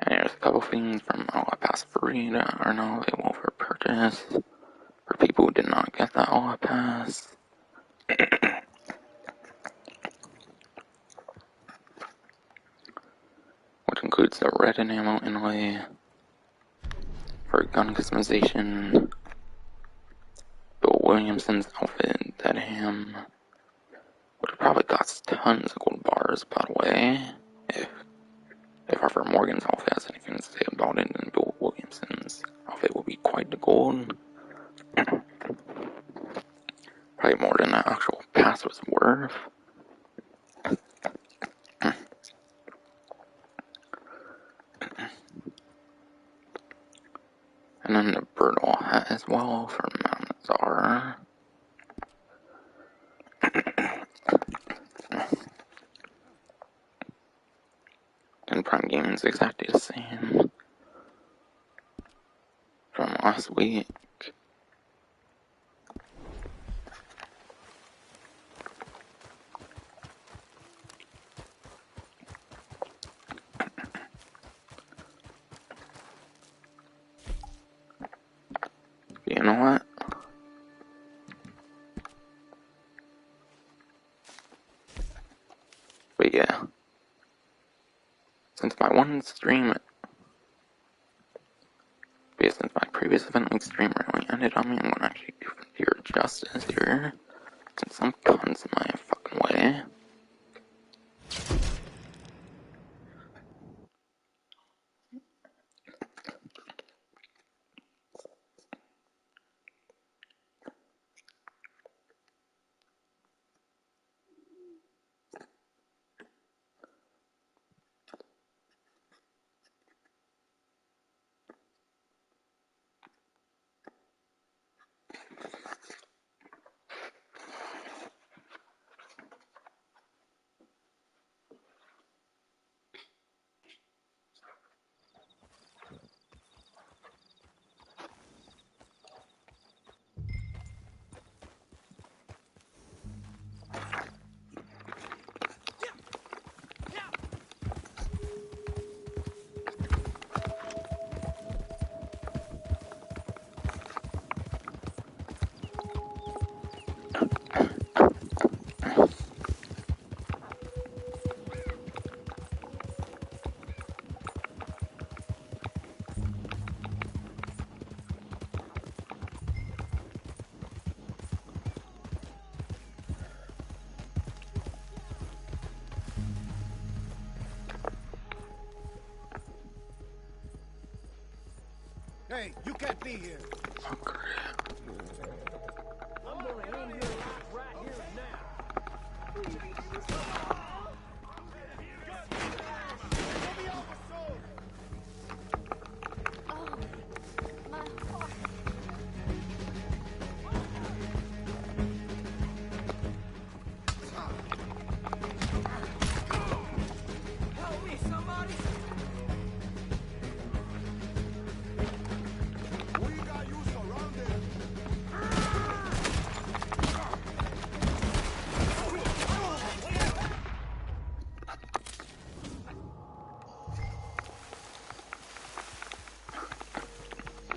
And there's a couple things from All Pass Free that are now available for purchase for people who did not get that All Pass. Which includes the red enamel inlay for gun customization, Bill Williamson's outfit, Dead Ham, which probably costs tons of gold bars, by the way. If Arthur Morgan's outfit has anything to say about it, then Bill Williamson's outfit will be quite the gold. Probably more than the actual pass was worth. And then the Birdall hat as well from Mazar. And Prime Gaming is exactly the same from last week. You know what? Since my one stream, since my previous event-like stream really ended on me, I'm gonna actually do your justice here. Since some cunt's in my fucking way. Hey, you can't be here. Fucker. I'm gonna end your life right here and now. Get me off the sword! Oh, my heart. Help me, somebody! We got you surrounded.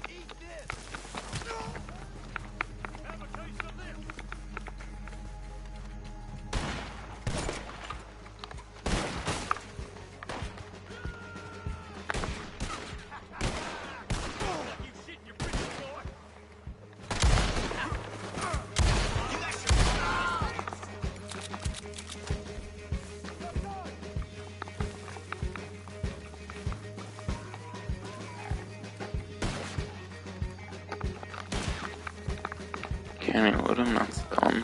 Eat this! Have a taste of this! You shit in your britches, boy! Can't even loot him, that's dumb.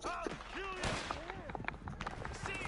I'll kill you! See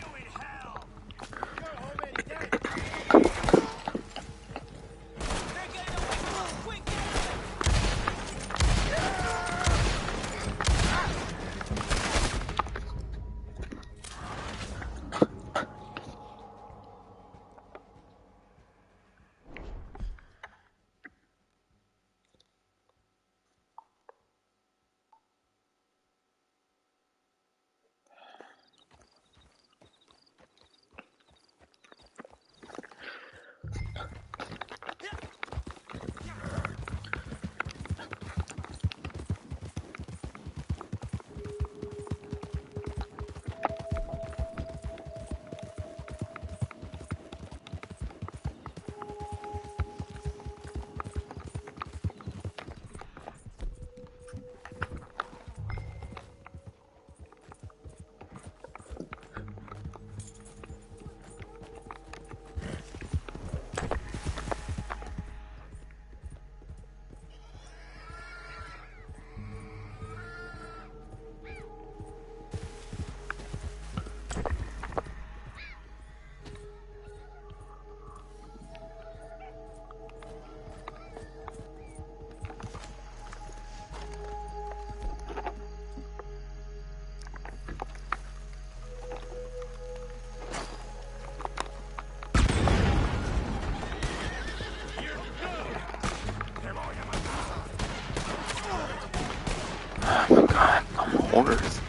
orders.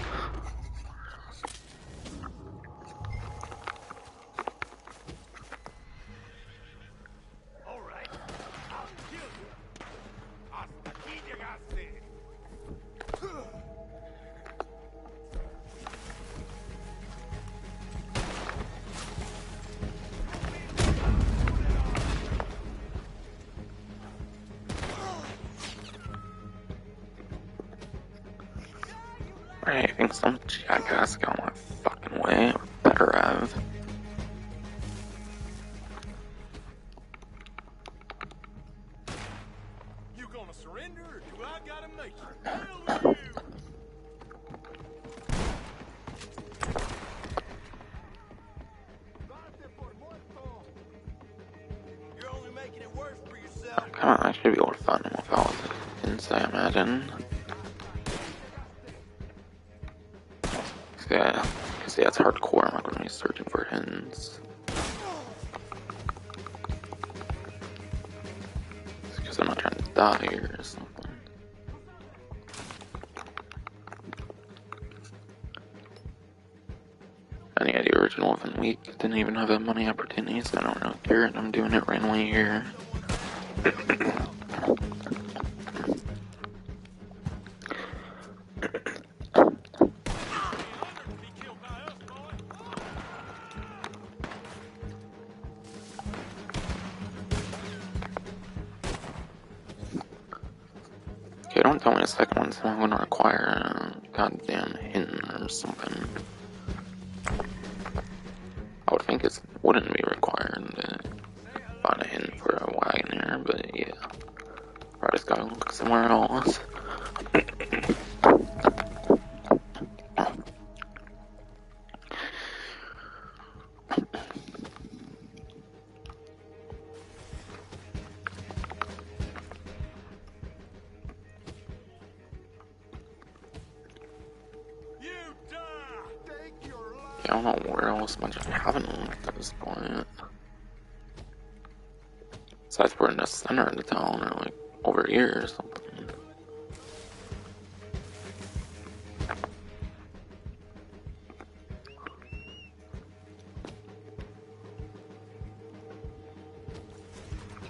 Alright, I'll kill you. Hasta aquí llegaste. Right, I think some jackass got my fucking way. Or better have. You gonna surrender or do I gotta make you? Hell you! You're only making it worse for yourself. Come on, I should be able to find him without hints, I imagine. Yeah, because yeah, it's hardcore. I'm not going to be searching for hints. It's because I'm not trying to die here or something. And yeah, the original Open Week didn't even have that money opportunity, so I don't really care. I'm doing it randomly here. Okay, don't tell me the second one's not going to require a goddamn hint or something. I would think it wouldn't be required to find a hint for a wagon here, but yeah. I just gotta look somewhere else. I don't know where else much I haven't looked at this point. Besides we're in the center of the town or like over here or something.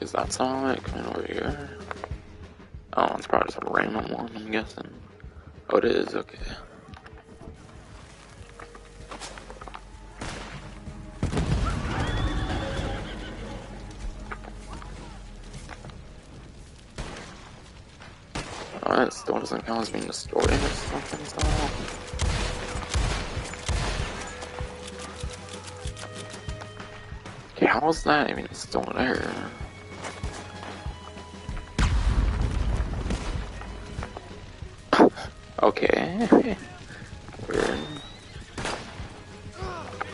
Is that sound like coming over here? Oh, it's probably just a random one, I'm guessing. Oh, it is, okay. Oh, it still doesn't count as being destroyed or something, so. Okay, how is that even still there? Okay. Weird.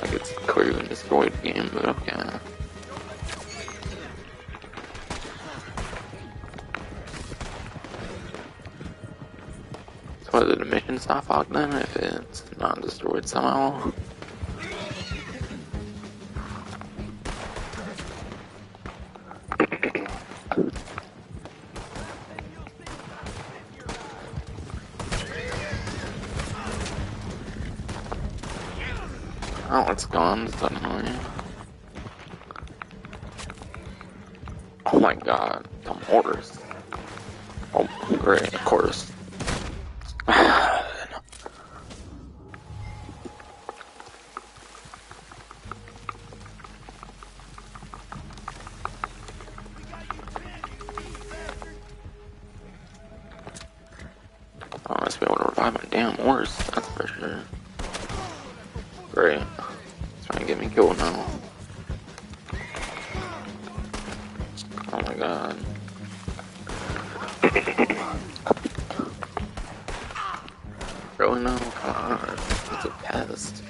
Like it's clearly a destroyed game, but okay. So did the mission stop out then if it's not destroyed somehow? Oh, it's gone suddenly. Oh my god, the mortars. Oh, great, of course. Oh, I must be able to revive my damn horse, that's for sure. Great. It's trying to get me killed now. Oh my god. Really no? Come on. It's a pest.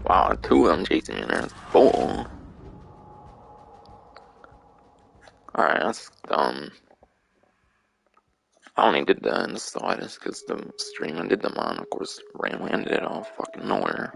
Wow, 2 of them chasing me there. That's bull. Alright, that's dumb. I only did that in the slightest because the stream I did them on, of course, randomly ended it off fucking nowhere.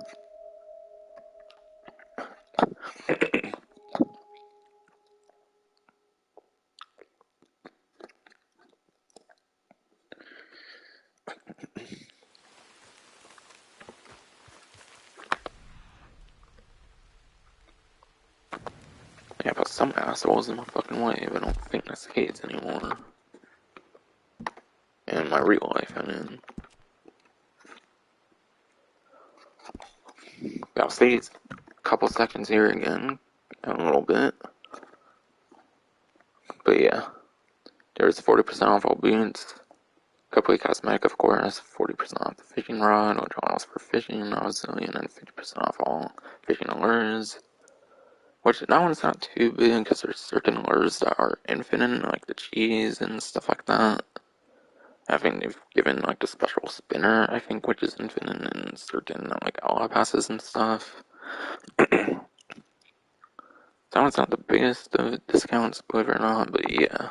but some assholes in my fucking way, but I don't think that's the case anymore. In my real life, I mean. I'll stay a couple seconds here again, a little bit. But yeah, there's 40% off all boots. Complete cosmetic, of course, 40% off the fishing rod, which allows for fishing, obviously, and then 50% off all fishing lures. Which, that one's not too big, because there's certain lures that are infinite, like the cheese and stuff like that. I think they've given, like, the special spinner, I think, which is infinite, and certain, like, outlaw passes and stuff. That one's not the biggest of discounts, believe it or not, but yeah.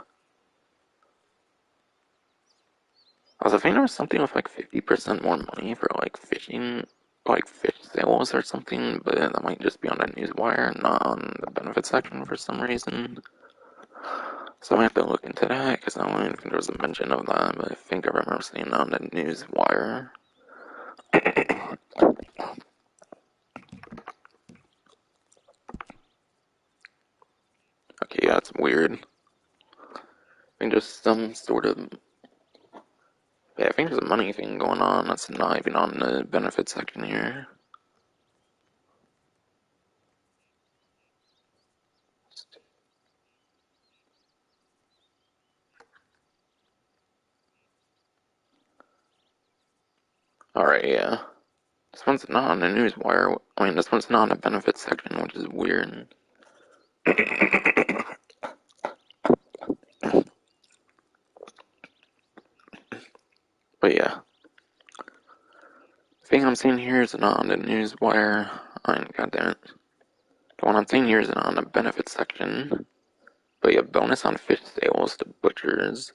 I think there was something with like 50% more money for like fishing, like fish sales or something, but that might just be on the newswire, not on the benefit section for some reason. So I have to look into that, because I don't think there was a mention of that, but I think I remember seeing it on the newswire. Okay, yeah, it's weird. I think there's some sort of... Yeah, I think there's a money thing going on that's not even on the benefit section here. Alright, yeah. This one's not on the newswire. I mean, this one's not on the benefit section, which is weird. But yeah. The thing I'm seeing here is not on the newswire. Goddamn it. The one I'm seeing here is not on the benefit section. But yeah, bonus on fish sales to butchers.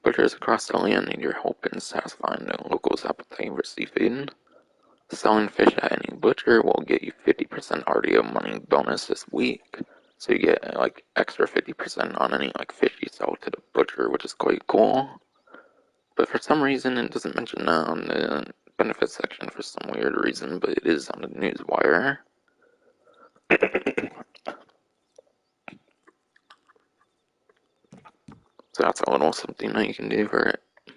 Butchers across the land need your help in satisfying the locals' appetite for seafood. Selling fish at any butcher will get you 50% RDO money bonus this week. So you get like extra 50% on any like fish you sell to the butcher, which is quite cool. But for some reason it doesn't mention that on the benefits section for some weird reason, but it is on the newswire. So that's a little something that you can do for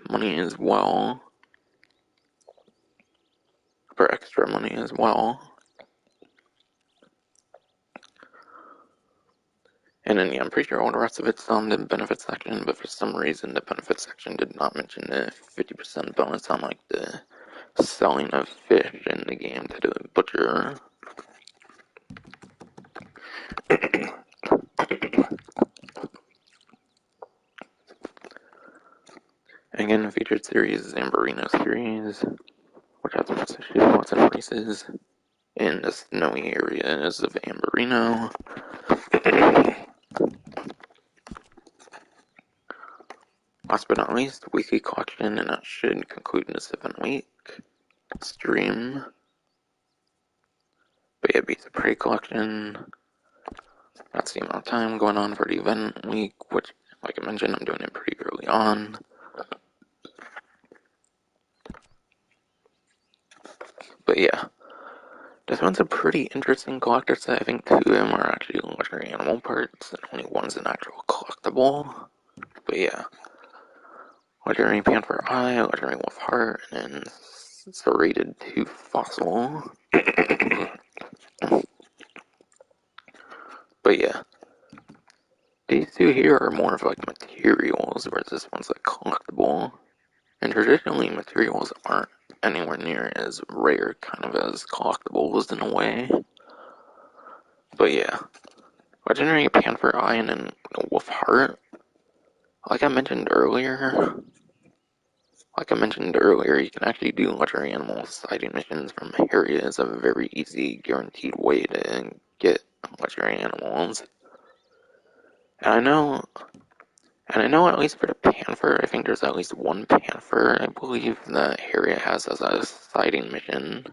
money as well. For extra money as well. And then, yeah, I'm pretty sure all the rest of it's on the benefits section, but for some reason the benefits section did not mention the 50% bonus on, like, the selling of fish in the game to the butcher. Again, the featured series is Amberino series, which has lots of races in the snowy areas of Amberino. Last but not least, weekly collection, and that should conclude in the 7-week stream. But yeah, Beats of Prey collection. That's the amount of time going on for the event week, which, like I mentioned, I'm doing it pretty early on. But yeah, this one's a pretty interesting collector set. I think 2 of them are actually legendary animal parts, and only one's an actual collectible. But yeah, legendary Panther Eye, legendary Wolf Heart, and then serrated tooth fossil. But yeah, these two here are more of like materials, whereas this one's like collectible. And traditionally, materials aren't anywhere near as rare, kind of as collectibles in a way. But yeah, legendary Panther Eye and then Wolf Heart. Like I mentioned earlier, you can actually do legendary animal sighting missions from Harriet. It's a very easy, guaranteed way to get legendary animals. And I know at least for the Panther, I think there's at least one Panther, I believe, that Harriet has as a sighting mission.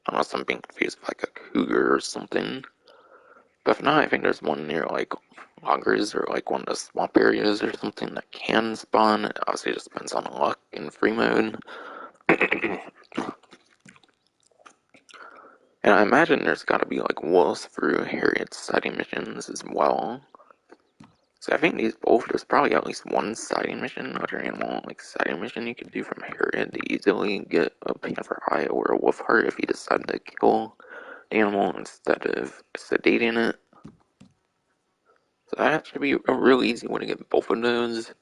Unless I'm being confused with like a cougar or something. But if not, I think there's one near like loggers or like one of the swamp areas or something that can spawn. It obviously just depends on luck in free mode. And I imagine there's gotta be like wolves through Harriet's sighting missions as well. So I think these both, there's probably at least one sighting mission, other animal like sighting mission you could do from Harriet to easily get a panther eye or a wolf heart if you decide to kill the animal instead of sedating it. So that should be a real easy way to get both of those.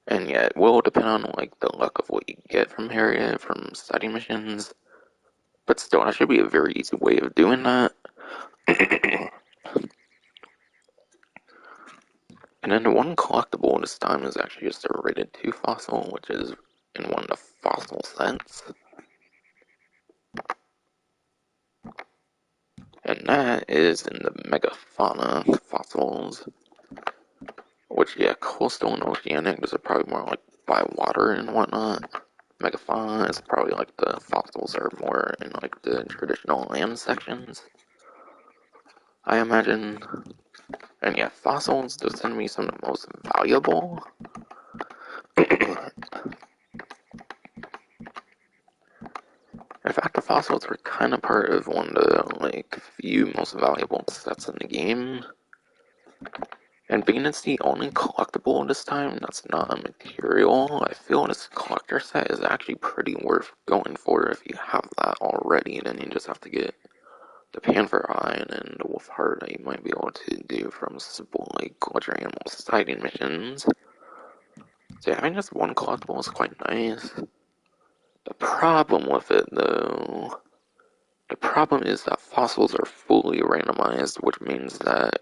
And yeah, it will depend on like the luck of what you get from Harriet from sighting missions. But still, that should be a very easy way of doing that. And then the one collectible this time is actually just a rated 2 fossil, which is in one of the fossil sets. And that is in the megafauna fossils. Which, yeah, coastal and oceanic, those are probably more like by water and whatnot. Megafauna is probably like the fossils are more in like the traditional land sections, I imagine. And yeah, fossils, those tend to be some of the most valuable. In fact, the fossils are kind of part of one of the like few most valuable sets in the game. And being it's the only collectible this time that's not a material, I feel this collector set is actually pretty worth going for if you have that already. Then you just have to get the panther eye and the wolf heart that you might be able to do from simple like larger animal sighting missions. So yeah, having just one collectible is quite nice. The problem with it though, the problem is that fossils are fully randomized, which means that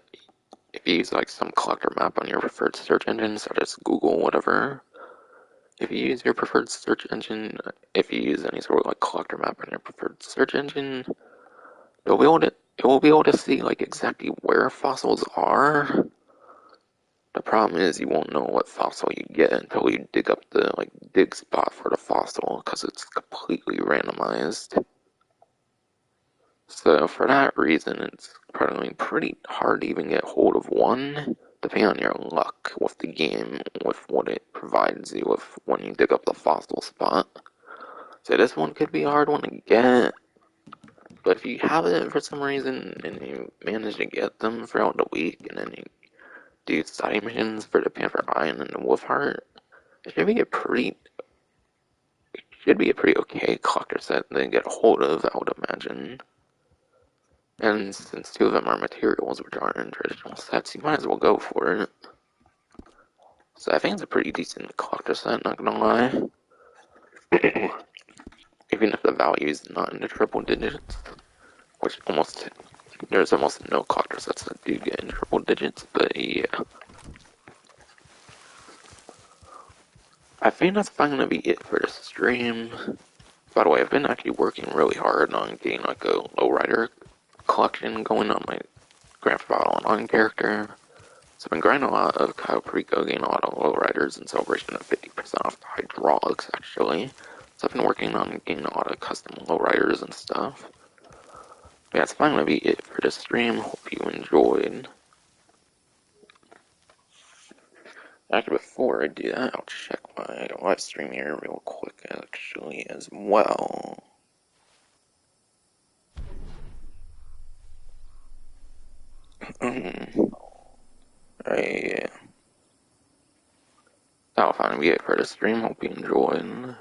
if you use like some collector map on your preferred search engine, such as Google, whatever, if you use your preferred search engine, if you use any sort of like collector map on your preferred search engine, it will be able to see like exactly where fossils are. The problem is you won't know what fossil you get until you dig up the like dig spot for the fossil because it's completely randomized. So for that reason, it's probably pretty hard to even get hold of one, depending on your luck with the game, with what it provides you with when you dig up the fossil spot. So this one could be a hard one to get, but if you have it for some reason and you manage to get them throughout the week, and then you do side missions for the Panther Eye and the Wolf Heart, it should be a pretty okay collector set to get a hold of, I would imagine. And since two of them are materials which aren't in traditional sets, you might as well go for it. So I think it's a pretty decent collector set, not gonna lie. Even if the value is not in the triple digits, which there's almost no collector sets that do get in triple digits, but yeah. I think that's probably gonna be it for this stream. By the way, I've been actually working really hard on getting like a lowrider collection going on my Grand Theft Auto Online character. So I've been grinding a lot of Kyle Perico, getting a lot of lowriders in celebration of 50% off the hydraulics, actually. So I've been working on getting a lot of custom lowriders and stuff. But yeah, that's probably gonna be it for this stream. Hope you enjoyed. Actually, before I do that, I'll check my live stream here real quick, actually, as well. Alright, that'll finally be it for the stream. Hope you enjoyed.